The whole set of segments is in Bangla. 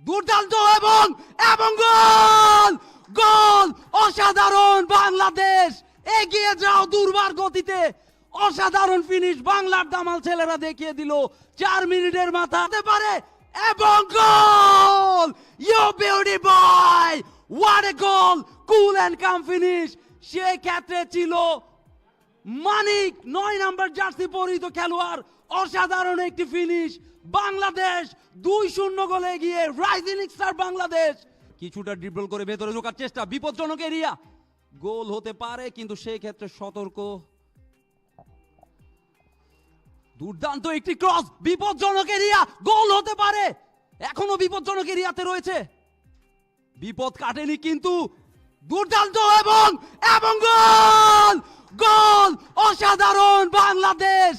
দুর্দান্ত এবং এবং গোল গোল অসাধারণ বাংলাদেশ এগিয়ে যাও দুর্বার গতিতে অসাধারণ ফিনিশ বাংলার দামাল ছেলেরা দেখিয়ে দিল 4 মিনিটের মাথা হতে পারে এবং goal you beauty boy what a goal cool and calm finish সেই ক্ষেত্রে ছিল মানিক 9 নাম্বার জার্সি পরিহিত খেলোয়াড় অসাধারণ একটি ফিনিশ বাংলাদেশ 2-0 গোলে এগিয়ে রাইজিং স্টার বাংলাদেশ কিছুটা ড্রিবল করে ভেতরে ঢোকার চেষ্টা বিপজ্জনক এরিয়া গোল হতে পারে কিন্তু সেই ক্ষেত্রে সতর্ক দুর্দান্ত একটি ক্রস বিপজ্জনক এরিয়া গোল হতে পারে এখনো বিপজ্জনক এরিয়াতে রয়েছে বিপদ কাটেনি কিন্তু দুর্দান্ত এবং এবং গোল গোল অসাধারণ বাংলাদেশ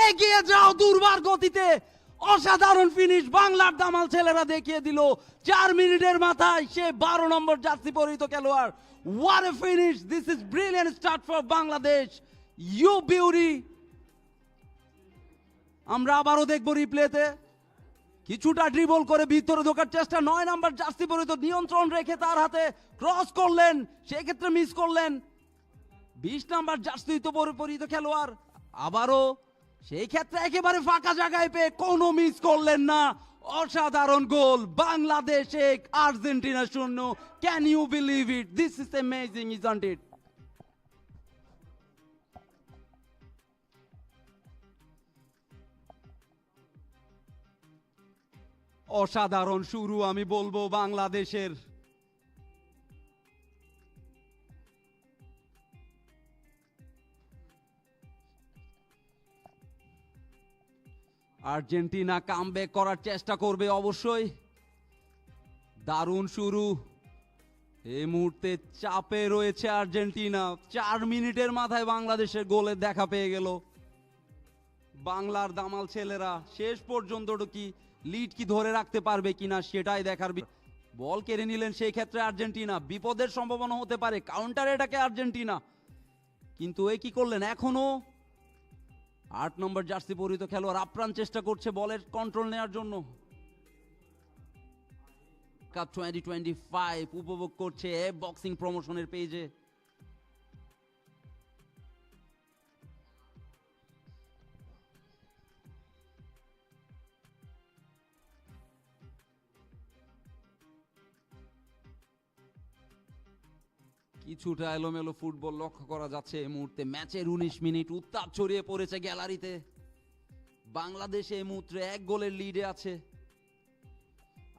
এগিয়ে যাও দুর্বার গতিতে অসাধারণ ফিনিশ বাংলার দামাল ছেলেরা দেখিয়ে দিল 4 মিনিটের মাথায় সে 12 নম্বর জার্সি পরিহিত খেলোয়াড় what a finish this is brilliant start for Bangladesh you beauty আমরা আবারও দেখব রিপ্লেতে কিছুটা ড্রিবল করে ভিতরে ঢোকার চেষ্টা 9 নাম্বার জার্সি পরিহিত নিয়ন্ত্রণ রেখে তার হাতে ক্রস করলেন সেই ক্ষেত্রে মিস করলেন 20 নাম্বার জার্সি পরিহিত খেলোয়াড় আবারও সেই ক্ষেত্রে একেবারে ফাঁকা জায়গায় পেয়ে কোনো মিস করলেন না অসাধারণ goal Bangladesh 1 Argentina 0 can you believe it this is amazing isn't it অসাধারণ শুরু আমি বলবো বাংলাদেশের আর্জেন্টিনা কামব্যাক করার চেষ্টা করবে অবশ্যই দারুণ শুরু এই মুহূর্তে চাপে রয়েছে আর্জেন্টিনা 4 মিনিটের মাথায় বাংলাদেশের গোলের দেখা পেয়ে গেল বাংলার দামাল ছেলেরা শেষ পর্যন্ত কি লিড কি ধরে রাখতে পারবে কিনা সেটাই দেখার বল কেড়ে নিলেন সেই ক্ষেত্রে আর্জেন্টিনা বিপদের সম্ভাবনা হতে পারে কাউন্টার এটাকে আর্জেন্টিনা কিন্তু এই কি করলেন এখনো 8 নম্বর জার্সি পরিহিত খেলোয়াড় আপ্রাণ চেষ্টা করছে বলের কন্ট্রোল নেওয়ার জন্য কাপ 2025 উপভোগ করছে বক্সিং প্রমোশনের পেজে কিছুটা এলোমেলো ফুটবল লক্ষ্য করা যাচ্ছে এই মুহূর্তে ম্যাচের 19 মিনিট উত্তাপ ছড়িয়ে পড়েছে গ্যালারিতে বাংলাদেশ এই মুহূর্তে 1 গোলের লিডে আছে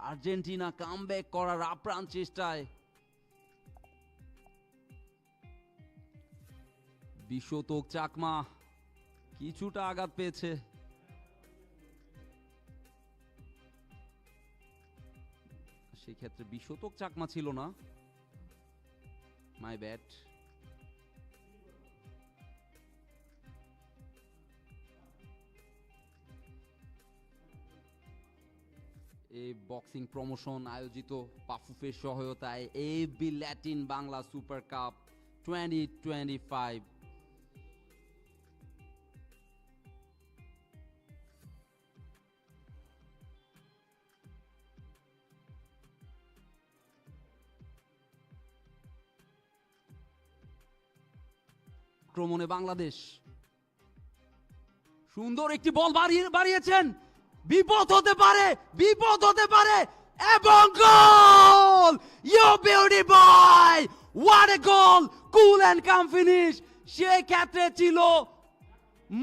আর্জেন্টিনা কামব্যাক করার আপ্রাণ চেষ্টায় বিশ্বতক চাকমা কিছুটা আঘাত পেয়েছে সেই ক্ষেত্রে বিশ্বতক চাকমা ছিল না My bad. এই বক্সিং প্রমোশন আয়োজিত পাফুফের সহায়তায় AB Latin Bangla super cup 2025 আক্রমণে বাংলাদেশ সুন্দর একটি বল বাড়িয়েছেন বিপদ হতে পারে এবং goal you beauty boy what a goal cool and calm finish সেই ক্ষেত্রে ছিল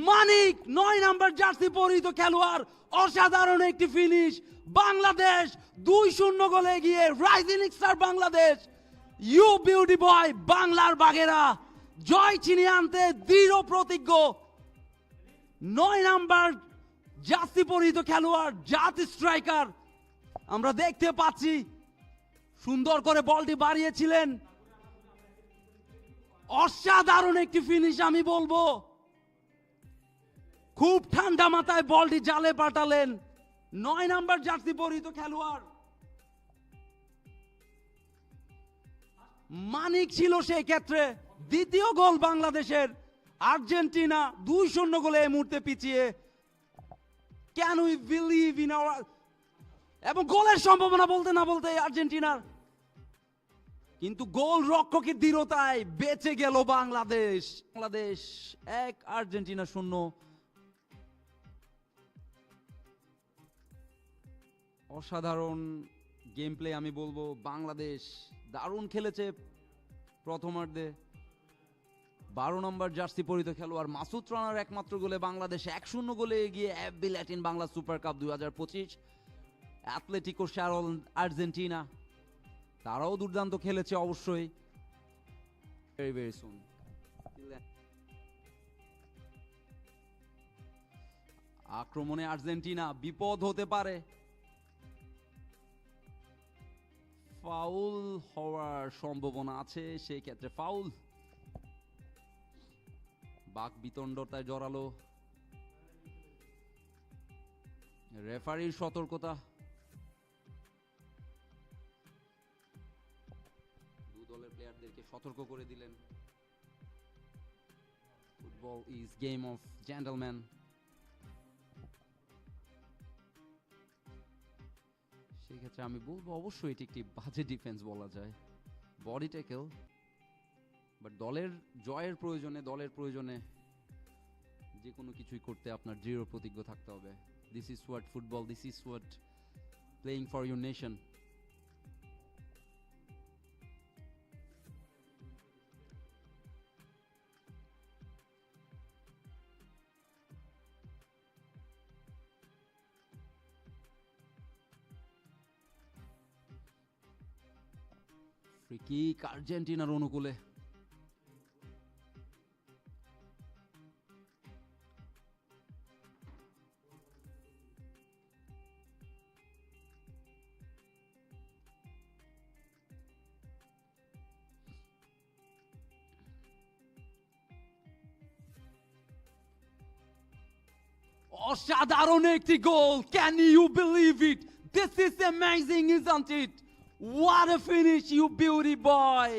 মানিক 9 নাম্বার জার্সি পরিহিত খেলোয়াড় অসাধারণ একটি ফিনিশ বাংলাদেশ 2-0 গোলে এগিয়ে rising star Bangladesh you beauty boy বাংলার বাগেরা জয় ছিনিয়ে আনতে দৃঢ় প্রতিজ্ঞ 9 নাম্বার জার্সি পরিহিত খেলোয়াড় জাত স্ট্রাইকার আমরা দেখতে পাচ্ছি সুন্দর করে বলটি বাড়িয়েছিলেন অসাধারণ একটি ফিনিশ আমি বলবো খুব ঠান্ডা মাথায় বলটি জালে পাঠালেন 9 নাম্বার জার্সি পরিহিত খেলোয়াড় মানিক ছিল সেই ক্ষেত্রে দ্বিতীয় গোল বাংলাদেশের আর্জেন্টিনা 2-0 গোলে এই মুহূর্তে পিছিয়ে can we believe in our এবং গোলের সম্ভাবনা বলতে না বলতে আর্জেন্টিনার, কিন্তু গোল রক্ষকের দৃঢ়তায় বেঁচে গেল বাংলাদেশ। বাংলাদেশ 1, আর্জেন্টিনা 0। অসাধারণ গেম প্লে আমি বলবো। বাংলাদেশ দারুণ খেলেছে প্রথমার্ধে। 12 নম্বর জার্সি পরিহিত খেলোয়াড় মাসুদ রানার একমাত্র গোলে বাংলাদেশ 1-0 গোলে এগিয়ে FB Latin Bangla super cup 2025। Atletico শারল আর্জেন্টিনা তারাও দুর্দান্ত খেলেছে অবশ্যই। Very very soon. আক্রমণে আর্জেন্টিনা, বিপদ হতে পারে। ফাউল হওয়ার সম্ভাবনা আছে, সেই ক্ষেত্রে ফাউল। বাক বিতণ্ডতায় জড়ালো, রেফারির সতর্কতা। দু দলের প্লেয়ারদেরকে সতর্ক করে দিলেন। Football is game of gentleman. সেই ক্ষেত্রে আমি বলবো অবশ্যই এটি একটি বাজে ডিফেন্স বলা যায়, বডি ট্যাকেল। বাট দলের জয়ের প্রয়োজনে, দলের প্রয়োজনে যে কোনো কিছুই করতে আপনার দৃঢ় প্রতিজ্ঞ থাকতে হবে। This is what football, this is what playing for your nation. Free kick আর্জেন্টিনার অনুকূলে। অসাধারণ একটি goal, can you believe it? This is amazing, isn't it? What a finish, you beauty boy!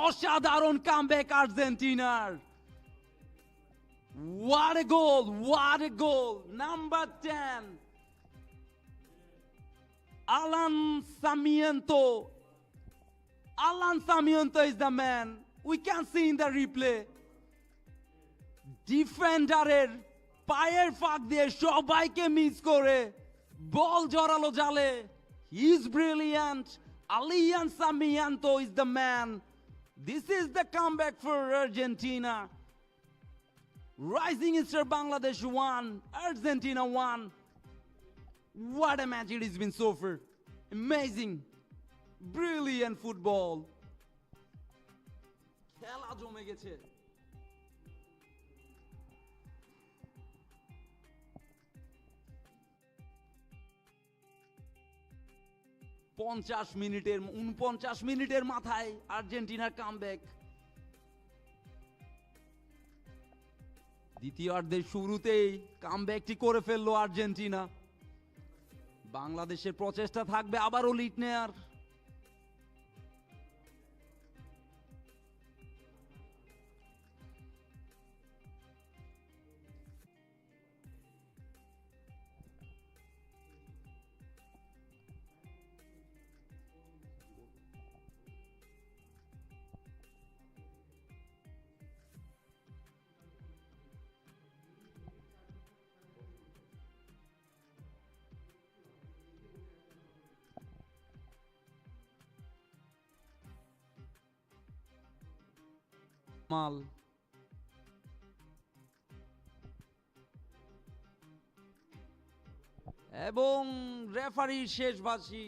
অসাধারণ কামব্যাক আর্জেন্টিনার। What a goal, what a goal! Number 10, Alan Sarmiento. Alan Sarmiento is the man. We can see in the replay. ডিফেন্ডারের পায়ের ফাঁক দিয়ে সবাইকে মিস করে বল জড়ালো জালে। He is brilliant. Alan Sarmiento is the man. This is the comeback for Argentina. Rising Star Bangladesh 1, Argentina 1. What a match it has been so far. Amazing. Brilliant football. খেলা জমে গেছে। মিনিটের 49 মিনিটের মাথায় আর্জেন্টিনার কামব্যাক। দ্বিতীয়ার্ধের শুরুতেই কামব্যাকটি করে ফেললো আর্জেন্টিনা। বাংলাদেশের প্রচেষ্টা থাকবে আবারও লিড নেয়ার। মাল এবং রেফারির শেষ বাঁশি।